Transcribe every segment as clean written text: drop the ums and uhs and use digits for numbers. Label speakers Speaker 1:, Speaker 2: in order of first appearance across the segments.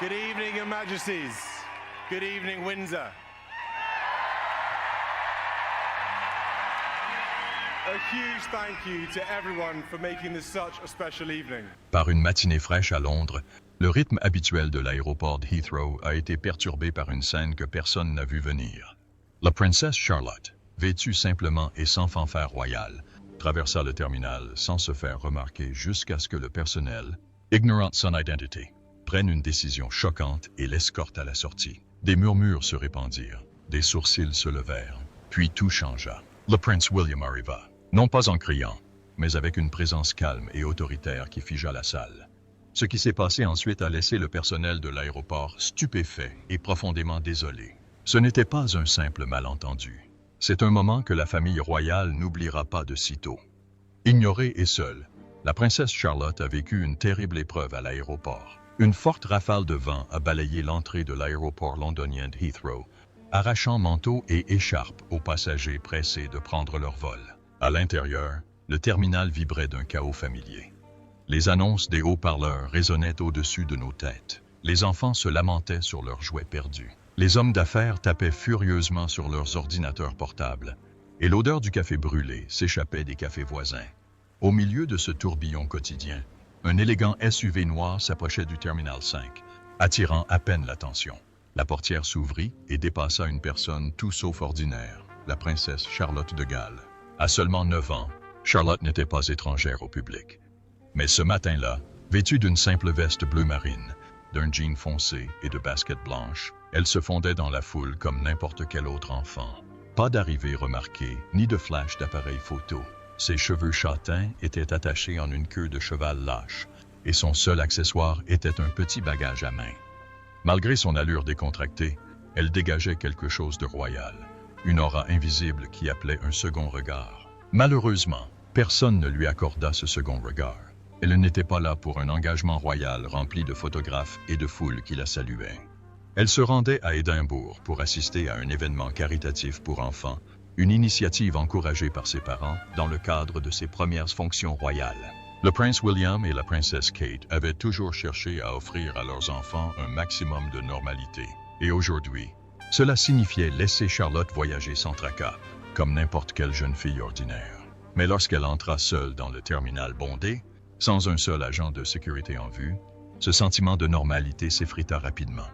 Speaker 1: Good evening, Your Majesties. Good evening, Windsor. A huge thank you to everyone for making this such a special evening.
Speaker 2: Par une matinée fraîche à Londres, le rythme habituel de l'aéroport de Heathrow a été perturbé par une scène que personne n'a vu venir. La princesse Charlotte, vêtue simplement et sans fanfare royale, traversa le terminal sans se faire remarquer jusqu'à ce que le personnel, ignorant son identité, prenne une décision choquante et l'escorte à la sortie. Des murmures se répandirent, des sourcils se levèrent, puis tout changea. Le prince William arriva, non pas en criant, mais avec une présence calme et autoritaire qui figea la salle. Ce qui s'est passé ensuite a laissé le personnel de l'aéroport stupéfait et profondément désolé. Ce n'était pas un simple malentendu. C'est un moment que la famille royale n'oubliera pas de sitôt. Ignorée et seule, la princesse Charlotte a vécu une terrible épreuve à l'aéroport. Une forte rafale de vent a balayé l'entrée de l'aéroport londonien de Heathrow, arrachant manteaux et écharpes aux passagers pressés de prendre leur vol. À l'intérieur, le terminal vibrait d'un chaos familier. Les annonces des haut-parleurs résonnaient au-dessus de nos têtes. Les enfants se lamentaient sur leurs jouets perdus. Les hommes d'affaires tapaient furieusement sur leurs ordinateurs portables, et l'odeur du café brûlé s'échappait des cafés voisins. Au milieu de ce tourbillon quotidien, un élégant SUV noir s'approchait du Terminal 5, attirant à peine l'attention. La portière s'ouvrit et dépassa une personne tout sauf ordinaire, la princesse Charlotte de Galles. À seulement 9 ans, Charlotte n'était pas étrangère au public. Mais ce matin-là, vêtue d'une simple veste bleu marine, d'un jean foncé et de baskets blanches, elle se fondait dans la foule comme n'importe quel autre enfant. Pas d'arrivée remarquée, ni de flash d'appareil photo. Ses cheveux châtains étaient attachés en une queue de cheval lâche, et son seul accessoire était un petit bagage à main. Malgré son allure décontractée, elle dégageait quelque chose de royal, une aura invisible qui appelait un second regard. Malheureusement, personne ne lui accorda ce second regard. Elle n'était pas là pour un engagement royal rempli de photographes et de foules qui la saluaient. Elle se rendait à Édimbourg pour assister à un événement caritatif pour enfants, une initiative encouragée par ses parents dans le cadre de ses premières fonctions royales. Le prince William et la princesse Kate avaient toujours cherché à offrir à leurs enfants un maximum de normalité. Et aujourd'hui, cela signifiait laisser Charlotte voyager sans tracas, comme n'importe quelle jeune fille ordinaire. Mais lorsqu'elle entra seule dans le terminal bondé, sans un seul agent de sécurité en vue, ce sentiment de normalité s'effrita rapidement,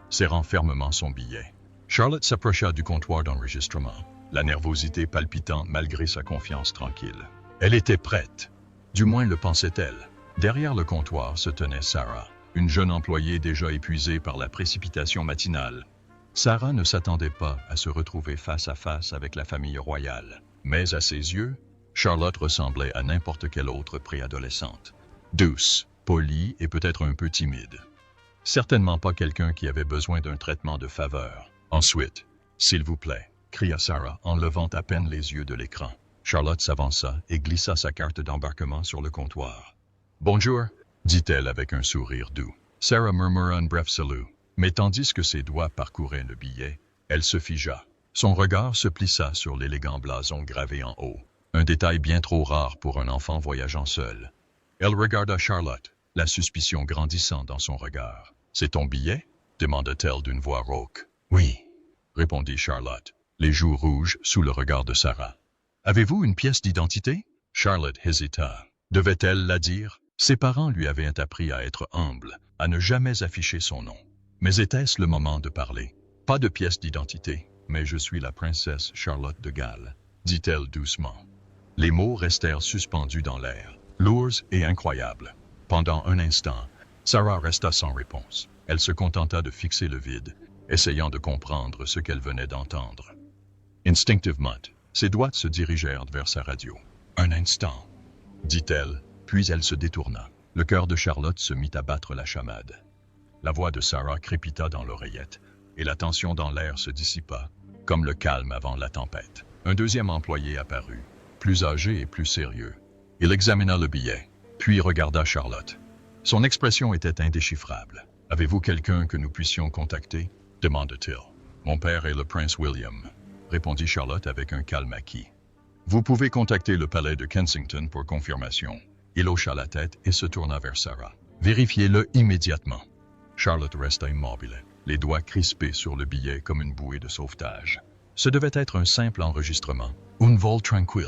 Speaker 2: serrant fermement son billet. Charlotte s'approcha du comptoir d'enregistrement, la nervosité palpitant malgré sa confiance tranquille. Elle était prête, du moins le pensait-elle. Derrière le comptoir se tenait Sarah, une jeune employée déjà épuisée par la précipitation matinale. Sarah ne s'attendait pas à se retrouver face à face avec la famille royale, mais à ses yeux, Charlotte ressemblait à n'importe quelle autre préadolescente. Douce, polie et peut-être un peu timide. Certainement pas quelqu'un qui avait besoin d'un traitement de faveur. Ensuite, « S'il vous plaît », cria Sarah en levant à peine les yeux de l'écran. Charlotte s'avança et glissa sa carte d'embarquement sur le comptoir. « Bonjour », dit-elle avec un sourire doux. Sarah murmura un bref salut, mais tandis que ses doigts parcouraient le billet, elle se figea. Son regard se plissa sur l'élégant blason gravé en haut, un détail bien trop rare pour un enfant voyageant seul. Elle regarda Charlotte, la suspicion grandissant dans son regard. « C'est ton billet ?» demanda-t-elle d'une voix rauque. « Oui », répondit Charlotte, les joues rouges sous le regard de Sarah. « Avez-vous une pièce d'identité ?» Charlotte hésita. Devait-elle la dire? Ses parents lui avaient appris à être humble, à ne jamais afficher son nom. Mais était-ce le moment de parler? « Pas de pièce d'identité, mais je suis la princesse Charlotte de Galles, » dit-elle doucement. Les mots restèrent suspendus dans l'air, lourds et incroyables. Pendant un instant, Sarah resta sans réponse. Elle se contenta de fixer le vide, essayant de comprendre ce qu'elle venait d'entendre. Instinctivement, ses doigts se dirigèrent vers sa radio. « Un instant, » dit-elle, puis elle se détourna. Le cœur de Charlotte se mit à battre la chamade. La voix de Sarah crépita dans l'oreillette, et la tension dans l'air se dissipa, comme le calme avant la tempête. Un deuxième employé apparut, plus âgé et plus sérieux. Il examina le billet, puis regarda Charlotte. Son expression était indéchiffrable. « Avez-vous quelqu'un que nous puissions contacter ?» demanda-t-il. « Mon père est le prince William », répondit Charlotte avec un calme acquis. « Vous pouvez contacter le palais de Kensington pour confirmation. » Il hocha la tête et se tourna vers Sarah. « Vérifiez-le immédiatement. » Charlotte resta immobile, les doigts crispés sur le billet comme une bouée de sauvetage. Ce devait être un simple enregistrement, un vol tranquille.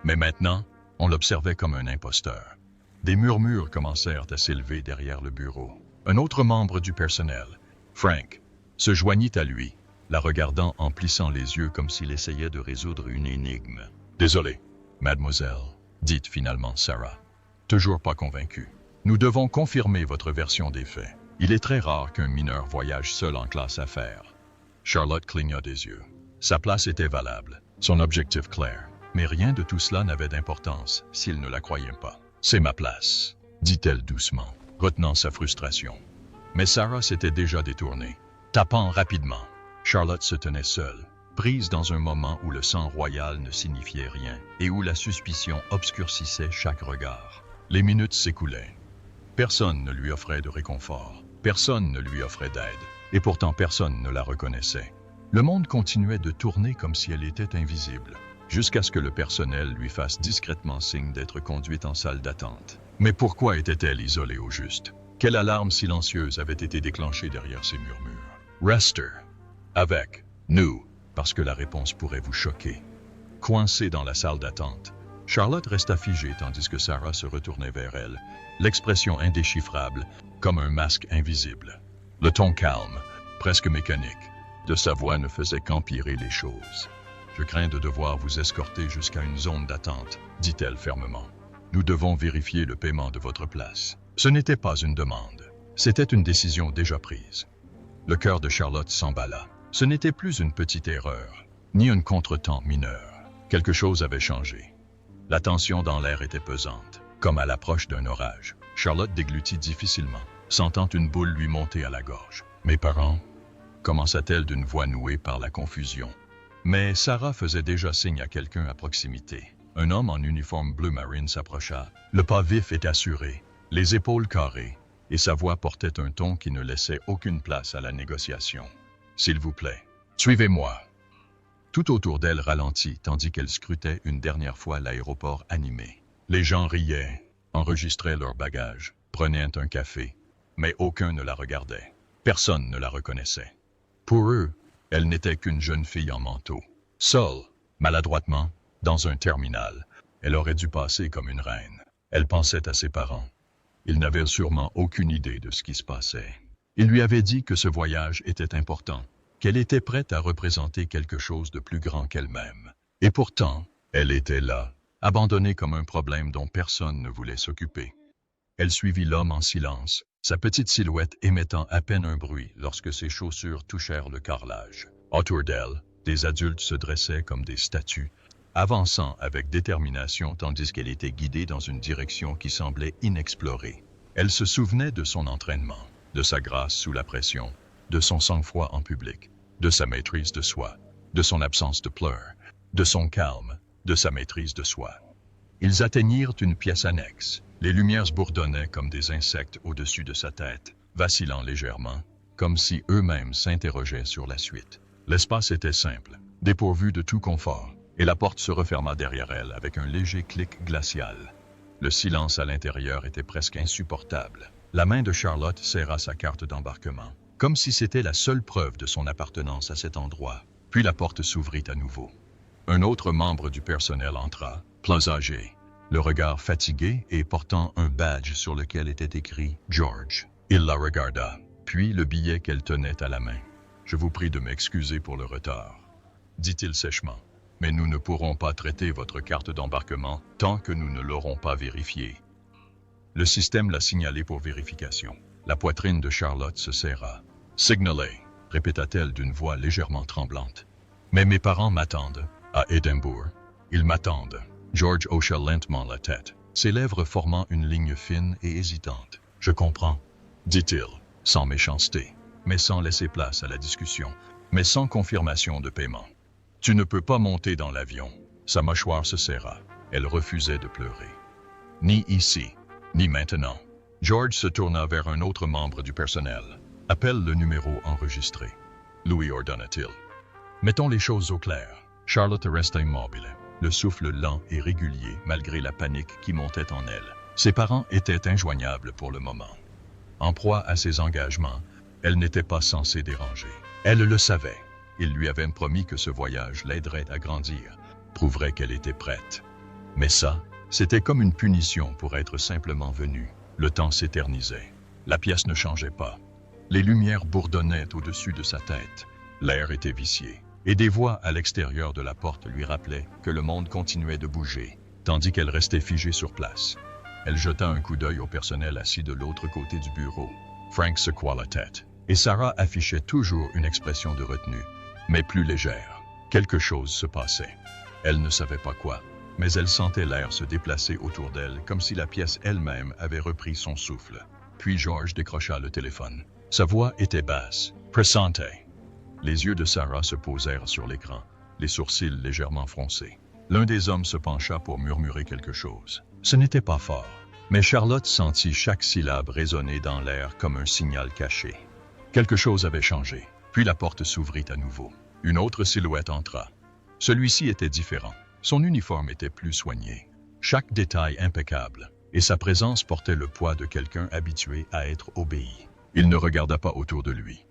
Speaker 2: Mais maintenant, on l'observait comme un imposteur. Des murmures commencèrent à s'élever derrière le bureau. Un autre membre du personnel, Frank, se joignit à lui, la regardant en plissant les yeux comme s'il essayait de résoudre une énigme. « Désolé, mademoiselle, dit finalement Sarah. Toujours pas convaincue. Nous devons confirmer votre version des faits. Il est très rare qu'un mineur voyage seul en classe affaires. » Charlotte cligna des yeux. Sa place était valable, son objectif clair. Mais rien de tout cela n'avait d'importance s'il ne la croyait pas. « C'est ma place, dit-elle doucement, retenant sa frustration. Mais Sarah s'était déjà détournée, tapant rapidement. Charlotte se tenait seule, prise dans un moment où le sang royal ne signifiait rien et où la suspicion obscurcissait chaque regard. Les minutes s'écoulaient. Personne ne lui offrait de réconfort, personne ne lui offrait d'aide, et pourtant personne ne la reconnaissait. Le monde continuait de tourner comme si elle était invisible, jusqu'à ce que le personnel lui fasse discrètement signe d'être conduite en salle d'attente. Mais pourquoi était-elle isolée au juste? Quelle alarme silencieuse avait été déclenchée derrière ces murmures? Rester. Avec nous, parce que la réponse pourrait vous choquer. Coincée dans la salle d'attente, Charlotte resta figée tandis que Sarah se retournait vers elle, l'expression indéchiffrable, comme un masque invisible. Le ton calme, presque mécanique, de sa voix ne faisait qu'empirer les choses. « Je crains de devoir vous escorter jusqu'à une zone d'attente, » dit-elle fermement. « Nous devons vérifier le paiement de votre place. » Ce n'était pas une demande, c'était une décision déjà prise. Le cœur de Charlotte s'emballa. Ce n'était plus une petite erreur, ni un contretemps mineur. Quelque chose avait changé. La tension dans l'air était pesante, comme à l'approche d'un orage. Charlotte déglutit difficilement, sentant une boule lui monter à la gorge. « Mes parents ?» commença-t-elle d'une voix nouée par la confusion. Mais Sarah faisait déjà signe à quelqu'un à proximité. Un homme en uniforme bleu marine s'approcha, le pas vif et assuré, les épaules carrées, et sa voix portait un ton qui ne laissait aucune place à la négociation. « S'il vous plaît, suivez-moi. » Tout autour d'elle ralentit, tandis qu'elle scrutait une dernière fois l'aéroport animé. Les gens riaient, enregistraient leurs bagages, prenaient un café, mais aucun ne la regardait. Personne ne la reconnaissait. Pour eux, elle n'était qu'une jeune fille en manteau. Seule, maladroitement, dans un terminal, elle aurait dû passer comme une reine. Elle pensait à ses parents. Ils n'avaient sûrement aucune idée de ce qui se passait. Il lui avait dit que ce voyage était important, qu'elle était prête à représenter quelque chose de plus grand qu'elle-même. Et pourtant, elle était là, abandonnée comme un problème dont personne ne voulait s'occuper. Elle suivit l'homme en silence, sa petite silhouette émettant à peine un bruit lorsque ses chaussures touchèrent le carrelage. Autour d'elle, des adultes se dressaient comme des statues, avançant avec détermination tandis qu'elle était guidée dans une direction qui semblait inexplorée. Elle se souvenait de son entraînement, de sa grâce sous la pression, de son sang-froid en public, de sa maîtrise de soi, de son absence de pleurs, de son calme, de sa maîtrise de soi. Ils atteignirent une pièce annexe. Les lumières bourdonnaient comme des insectes au-dessus de sa tête, vacillant légèrement, comme si eux-mêmes s'interrogeaient sur la suite. L'espace était simple, dépourvu de tout confort, et la porte se referma derrière elle avec un léger clic glacial. Le silence à l'intérieur était presque insupportable. La main de Charlotte serra sa carte d'embarquement, comme si c'était la seule preuve de son appartenance à cet endroit. Puis la porte s'ouvrit à nouveau. Un autre membre du personnel entra, plus âgé, le regard fatigué et portant un badge sur lequel était écrit « George ». Il la regarda, puis le billet qu'elle tenait à la main. « Je vous prie de m'excuser pour le retard », dit-il sèchement. « Mais nous ne pourrons pas traiter votre carte d'embarquement tant que nous ne l'aurons pas vérifiée. » Le système l'a signalé pour vérification. La poitrine de Charlotte se serra. « Signalé », répéta-t-elle d'une voix légèrement tremblante. « Mais mes parents m'attendent, à Édimbourg. Ils m'attendent. » George hocha lentement la tête, ses lèvres formant une ligne fine et hésitante. « Je comprends, » dit-il, sans méchanceté, mais sans laisser place à la discussion, mais sans confirmation de paiement. « Tu ne peux pas monter dans l'avion. » Sa mâchoire se serra. Elle refusait de pleurer. « Ni ici, ni maintenant. » George se tourna vers un autre membre du personnel. « Appelle le numéro enregistré. » Lui ordonna-t-il. « Mettons les choses au clair. » Charlotte resta immobile, le souffle lent et régulier malgré la panique qui montait en elle. Ses parents étaient injoignables pour le moment. En proie à ses engagements, Elle n'était pas censée déranger. Elle le savait. Il lui avait promis que ce voyage l'aiderait à grandir, prouverait qu'elle était prête. Mais ça, c'était comme une punition pour être simplement venue. Le temps s'éternisait. La pièce ne changeait pas. Les lumières bourdonnaient au-dessus de sa tête. L'air était vicié. Et des voix à l'extérieur de la porte lui rappelaient que le monde continuait de bouger, tandis qu'elle restait figée sur place. Elle jeta un coup d'œil au personnel assis de l'autre côté du bureau. Frank secoua la tête. Et Sarah affichait toujours une expression de retenue, mais plus légère. Quelque chose se passait. Elle ne savait pas quoi, mais elle sentait l'air se déplacer autour d'elle comme si la pièce elle-même avait repris son souffle. Puis George décrocha le téléphone. Sa voix était basse, pressante. Les yeux de Sarah se posèrent sur l'écran, les sourcils légèrement froncés. L'un des hommes se pencha pour murmurer quelque chose. Ce n'était pas fort, mais Charlotte sentit chaque syllabe résonner dans l'air comme un signal caché. Quelque chose avait changé, puis la porte s'ouvrit à nouveau. Une autre silhouette entra. Celui-ci était différent. Son uniforme était plus soigné. Chaque détail impeccable, et sa présence portait le poids de quelqu'un habitué à être obéi. Il ne regarda pas autour de lui.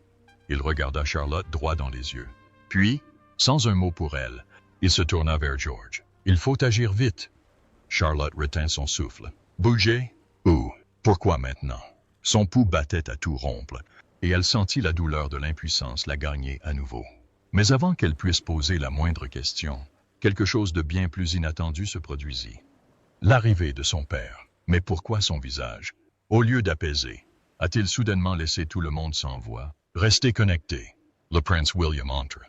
Speaker 2: Il regarda Charlotte droit dans les yeux. Puis, sans un mot pour elle, il se tourna vers George. « Il faut agir vite. » Charlotte retint son souffle. « Bouger? Où? Pourquoi maintenant? » Son pouls battait à tout rompre, et elle sentit la douleur de l'impuissance la gagner à nouveau. Mais avant qu'elle puisse poser la moindre question, quelque chose de bien plus inattendu se produisit. L'arrivée de son père. Mais pourquoi son visage? Au lieu d'apaiser, a-t-il soudainement laissé tout le monde sans voix? Restez connectés. Le prince William entre.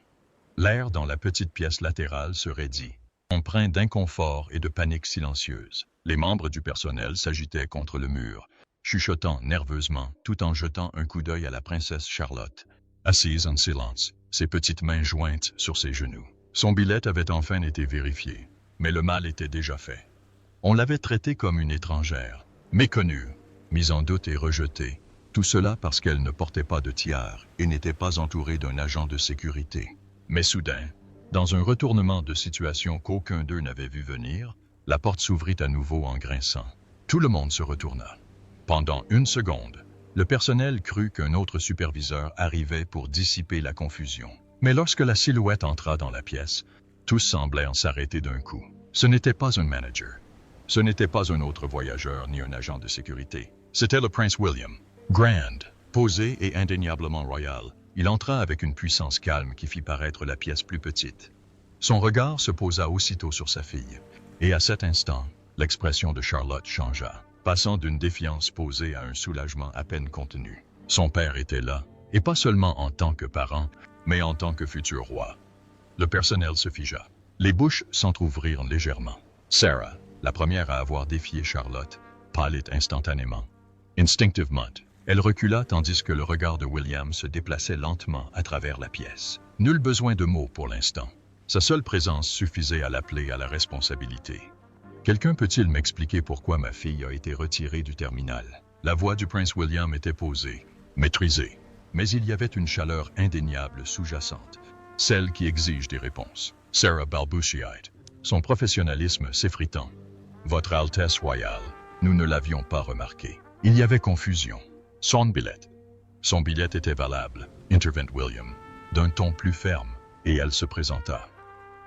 Speaker 2: L'air dans la petite pièce latérale se raidit, empreint d'inconfort et de panique silencieuse. Les membres du personnel s'agitaient contre le mur, chuchotant nerveusement, tout en jetant un coup d'œil à la princesse Charlotte, assise en silence, ses petites mains jointes sur ses genoux. Son billet avait enfin été vérifié, mais le mal était déjà fait. On l'avait traitée comme une étrangère, méconnue, mise en doute et rejetée, tout cela parce qu'elle ne portait pas de tiare et n'était pas entourée d'un agent de sécurité. Mais soudain, dans un retournement de situation qu'aucun d'eux n'avait vu venir, la porte s'ouvrit à nouveau en grinçant. Tout le monde se retourna. Pendant une seconde, le personnel crut qu'un autre superviseur arrivait pour dissiper la confusion. Mais lorsque la silhouette entra dans la pièce, tous semblaient en s'arrêter d'un coup. Ce n'était pas un manager. Ce n'était pas un autre voyageur ni un agent de sécurité. C'était le prince William. Grand, posé et indéniablement royal, il entra avec une puissance calme qui fit paraître la pièce plus petite. Son regard se posa aussitôt sur sa fille, et à cet instant, l'expression de Charlotte changea, passant d'une défiance posée à un soulagement à peine contenu. Son père était là, et pas seulement en tant que parent, mais en tant que futur roi. Le personnel se figea. Les bouches s'entr'ouvrirent légèrement. Sarah, la première à avoir défié Charlotte, pâlit instantanément. Instinctivement, elle recula tandis que le regard de William se déplaçait lentement à travers la pièce. Nul besoin de mots pour l'instant. Sa seule présence suffisait à l'appeler à la responsabilité. Quelqu'un peut-il m'expliquer pourquoi ma fille a été retirée du terminal? La voix du prince William était posée, maîtrisée, mais il y avait une chaleur indéniable sous-jacente, celle qui exige des réponses. Sarah balbutiait, son professionnalisme s'effritant. « Votre Altesse royale, nous ne l'avions pas remarqué. » Il y avait confusion. Son billet. Son billet était valable, intervint William, d'un ton plus ferme, et elle se présenta.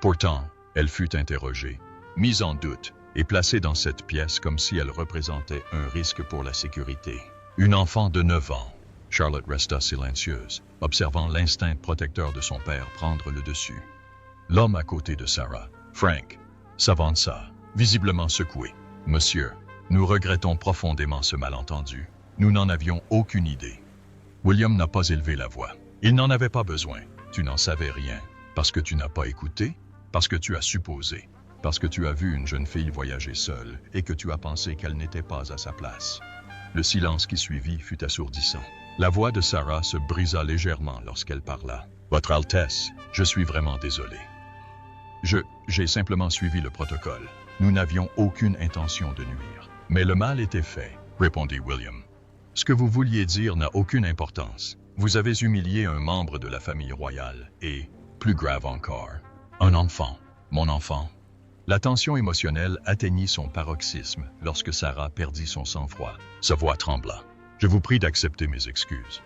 Speaker 2: Pourtant, elle fut interrogée, mise en doute, et placée dans cette pièce comme si elle représentait un risque pour la sécurité. Une enfant de 9 ans. Charlotte resta silencieuse, observant l'instinct protecteur de son père prendre le dessus. L'homme à côté de Sarah, Frank, s'avança, visiblement secoué. « Monsieur, nous regrettons profondément ce malentendu. Nous n'en avions aucune idée. » William n'a pas élevé la voix. Il n'en avait pas besoin. Tu n'en savais rien. Parce que tu n'as pas écouté, parce que tu as supposé, parce que tu as vu une jeune fille voyager seule et que tu as pensé qu'elle n'était pas à sa place. Le silence qui suivit fut assourdissant. La voix de Sarah se brisa légèrement lorsqu'elle parla. « Votre Altesse, je suis vraiment désolé. J'ai simplement suivi le protocole. Nous n'avions aucune intention de nuire. » « Mais le mal était fait, » répondit William. « Ce que vous vouliez dire n'a aucune importance. Vous avez humilié un membre de la famille royale et, plus grave encore, un enfant, mon enfant. » La tension émotionnelle atteignit son paroxysme lorsque Sarah perdit son sang-froid. Sa voix trembla. « Je vous prie d'accepter mes excuses.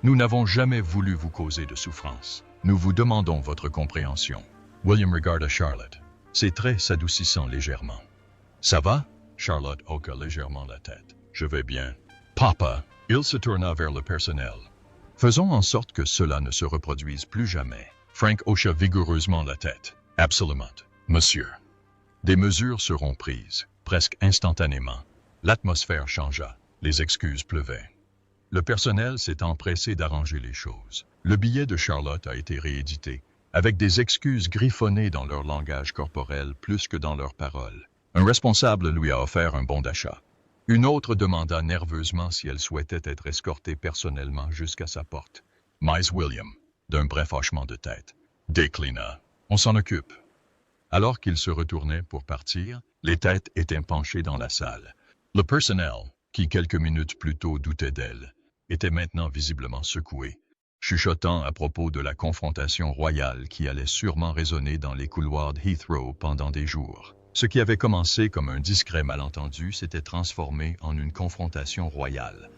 Speaker 2: Nous n'avons jamais voulu vous causer de souffrance. Nous vous demandons votre compréhension. William regarda Charlotte. Ses traits s'adoucissant légèrement. Ça va? Charlotte hocha légèrement la tête. Je vais bien. Papa, il se tourna vers le personnel. Faisons en sorte que cela ne se reproduise plus jamais. Frank hocha vigoureusement la tête. Absolument, monsieur. Des mesures seront prises, presque instantanément. L'atmosphère changea. Les excuses pleuvaient. Le personnel s'est empressé d'arranger les choses. Le billet de Charlotte a été réédité, avec des excuses griffonnées dans leur langage corporel plus que dans leurs paroles. Un responsable lui a offert un bon d'achat. Une autre demanda nerveusement si elle souhaitait être escortée personnellement jusqu'à sa porte. Mais William, d'un bref hochement de tête, déclina. On s'en occupe. Alors qu'il se retournait pour partir, les têtes étaient penchées dans la salle. Le personnel, qui quelques minutes plus tôt doutait d'elle, était maintenant visiblement secoué, chuchotant à propos de la confrontation royale qui allait sûrement résonner dans les couloirs de Heathrow pendant des jours. Ce qui avait commencé comme un discret malentendu s'était transformé en une confrontation royale.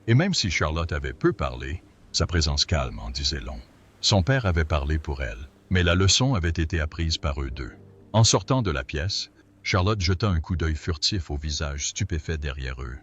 Speaker 2: Et même si Charlotte avait peu parlé, sa présence calme en disait long. Son père avait parlé pour elle, mais la leçon avait été apprise par eux deux. En sortant de la pièce, Charlotte jeta un coup d'œil furtif au visage stupéfait derrière eux.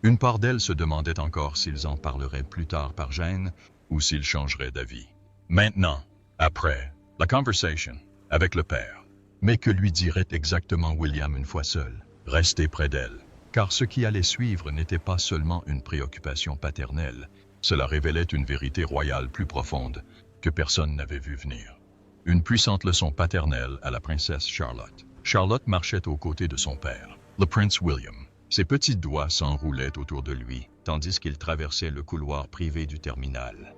Speaker 2: Une part d'elle se demandait encore s'ils en parleraient plus tard par gêne ou s'ils changeraient d'avis. Maintenant, après, la conversation avec le père. Mais que lui dirait exactement William une fois seul? Rester près d'elle. Car ce qui allait suivre n'était pas seulement une préoccupation paternelle, cela révélait une vérité royale plus profonde que personne n'avait vu venir. Une puissante leçon paternelle à la princesse Charlotte. Charlotte marchait aux côtés de son père, le prince William. Ses petits doigts s'enroulaient autour de lui, tandis qu'il traversait le couloir privé du terminal.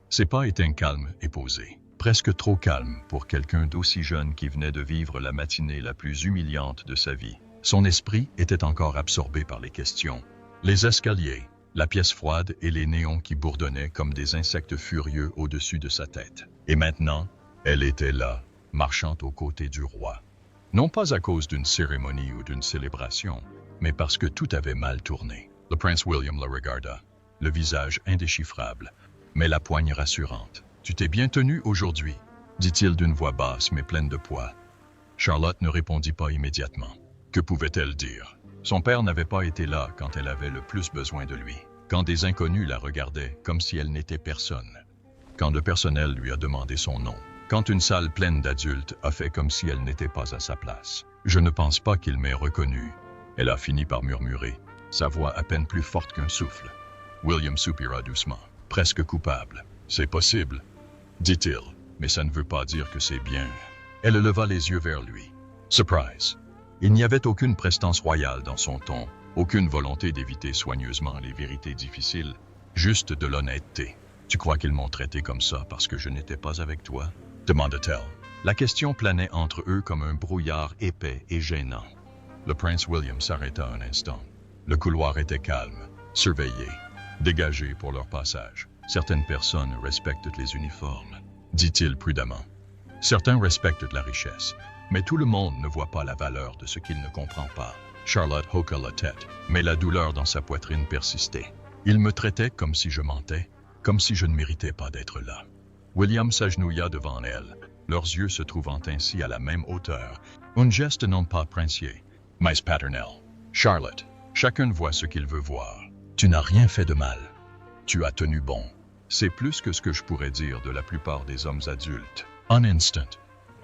Speaker 2: Ses pas étaient calmes et posés. Presque trop calme pour quelqu'un d'aussi jeune qui venait de vivre la matinée la plus humiliante de sa vie. Son esprit était encore absorbé par les questions. Les escaliers, la pièce froide et les néons qui bourdonnaient comme des insectes furieux au-dessus de sa tête. Et maintenant, elle était là, marchant aux côtés du roi. Non pas à cause d'une cérémonie ou d'une célébration, mais parce que tout avait mal tourné. Le prince William la regarda, le visage indéchiffrable, mais la poigne rassurante. « Tu t'es bien tenu aujourd'hui » dit-il d'une voix basse mais pleine de poids. Charlotte ne répondit pas immédiatement. Que pouvait-elle dire? Son père n'avait pas été là quand elle avait le plus besoin de lui, quand des inconnus la regardaient comme si elle n'était personne, quand le personnel lui a demandé son nom, quand une salle pleine d'adultes a fait comme si elle n'était pas à sa place. « Je ne pense pas qu'il m'ait reconnue » elle a fini par murmurer, sa voix à peine plus forte qu'un souffle. William soupira doucement, presque coupable. « C'est possible. » dit-il, mais ça ne veut pas dire que c'est bien. Elle leva les yeux vers lui. Surprise. Il n'y avait aucune prestance royale dans son ton, aucune volonté d'éviter soigneusement les vérités difficiles, juste de l'honnêteté. Tu crois qu'ils m'ont traité comme ça parce que je n'étais pas avec toi? Demanda-t-elle. La question planait entre eux comme un brouillard épais et gênant. Le prince William s'arrêta un instant. Le couloir était calme, surveillé, dégagé pour leur passage. Certaines personnes respectent les uniformes, dit-il prudemment. Certains respectent la richesse, mais tout le monde ne voit pas la valeur de ce qu'il ne comprend pas. Charlotte hocha la tête, mais la douleur dans sa poitrine persistait. Il me traitait comme si je mentais, comme si je ne méritais pas d'être là. William s'agenouilla devant elle, leurs yeux se trouvant ainsi à la même hauteur, un geste non pas princier, mais paternel. Charlotte, chacun voit ce qu'il veut voir. Tu n'as rien fait de mal. Tu as tenu bon. C'est plus que ce que je pourrais dire de la plupart des hommes adultes. Un instant.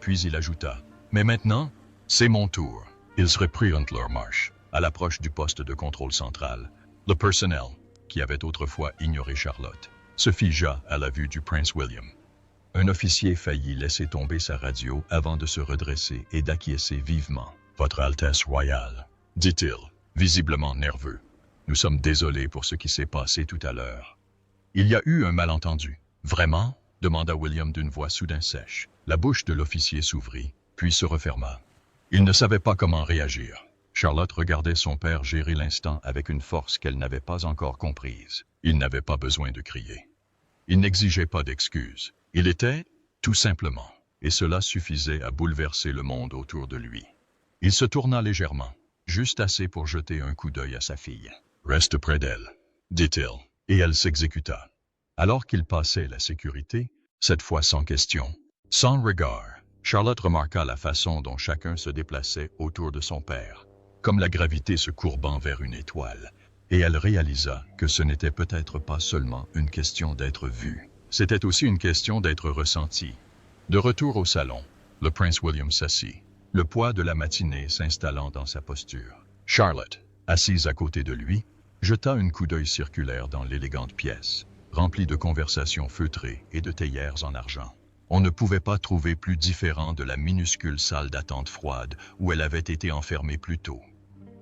Speaker 2: Puis il ajouta. Mais maintenant, c'est mon tour. Ils reprirent leur marche. À l'approche du poste de contrôle central, le personnel, qui avait autrefois ignoré Charlotte, se figea à la vue du prince William. Un officier faillit laisser tomber sa radio avant de se redresser et d'acquiescer vivement. « Votre Altesse royale » dit-il, visiblement nerveux. « Nous sommes désolés pour ce qui s'est passé tout à l'heure. » Il y a eu un malentendu. « Vraiment » demanda William d'une voix soudain sèche. La bouche de l'officier s'ouvrit, puis se referma. Il ne savait pas comment réagir. Charlotte regardait son père gérer l'instant avec une force qu'elle n'avait pas encore comprise. Il n'avait pas besoin de crier. Il n'exigeait pas d'excuses. Il était, tout simplement, et cela suffisait à bouleverser le monde autour de lui. Il se tourna légèrement, juste assez pour jeter un coup d'œil à sa fille. « Reste près d'elle » dit-il, et elle s'exécuta. Alors qu'il passait la sécurité, cette fois sans question, sans regard, Charlotte remarqua la façon dont chacun se déplaçait autour de son père, comme la gravité se courbant vers une étoile, et elle réalisa que ce n'était peut-être pas seulement une question d'être vu, c'était aussi une question d'être ressenti. De retour au salon, le prince William s'assit, le poids de la matinée s'installant dans sa posture. Charlotte, assise à côté de lui, jeta un coup d'œil circulaire dans l'élégante pièce, remplie de conversations feutrées et de théières en argent. On ne pouvait pas trouver plus différent de la minuscule salle d'attente froide où elle avait été enfermée plus tôt.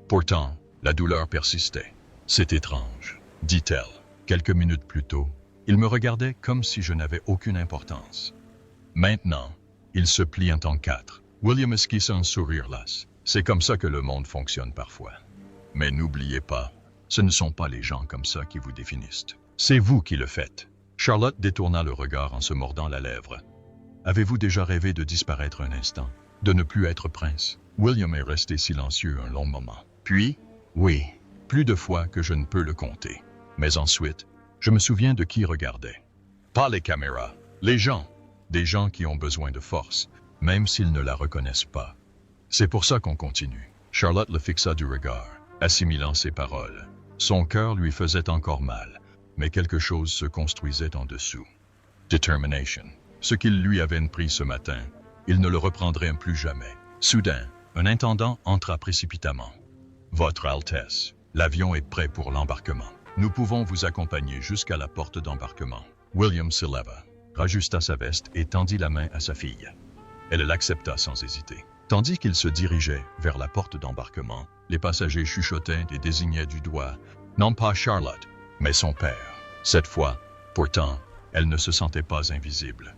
Speaker 2: Pourtant, la douleur persistait. « C'est étrange, dit-elle. Quelques minutes plus tôt, il me regardait comme si je n'avais aucune importance. Maintenant, il se plie en quatre. » William esquissa un sourire las. « C'est comme ça que le monde fonctionne parfois. Mais n'oubliez pas, ce ne sont pas les gens comme ça qui vous définissent. C'est vous qui le faites. » Charlotte détourna le regard en se mordant la lèvre. « Avez-vous déjà rêvé de disparaître un instant, de ne plus être prince ?» William est resté silencieux un long moment. Puis, « Oui, plus de fois que je ne peux le compter. Mais ensuite, je me souviens de qui regardait. Pas les caméras, les gens. Des gens qui ont besoin de force, même s'ils ne la reconnaissent pas. C'est pour ça qu'on continue. » Charlotte le fixa du regard, assimilant ses paroles. Son cœur lui faisait encore mal, mais quelque chose se construisait en dessous. Determination. Ce qu'il lui avait pris ce matin, il ne le reprendrait plus jamais. Soudain, un intendant entra précipitamment. « Votre Altesse, l'avion est prêt pour l'embarquement. Nous pouvons vous accompagner jusqu'à la porte d'embarquement. » William se leva, rajusta sa veste et tendit la main à sa fille. Elle l'accepta sans hésiter. Tandis qu'il se dirigeait vers la porte d'embarquement, les passagers chuchotaient et désignaient du doigt, non pas Charlotte, mais son père. Cette fois, pourtant, elle ne se sentait pas invisible.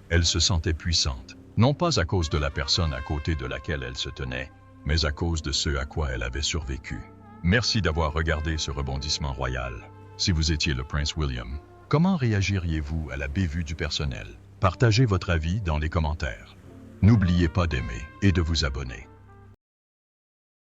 Speaker 2: Elle se sentait puissante, non pas à cause de la personne à côté de laquelle elle se tenait, mais à cause de ce à quoi elle avait survécu. Merci d'avoir regardé ce rebondissement royal. Si vous étiez le prince William, comment réagiriez-vous à la bévue du personnel? Partagez votre avis dans les commentaires. N'oubliez pas d'aimer et de vous abonner.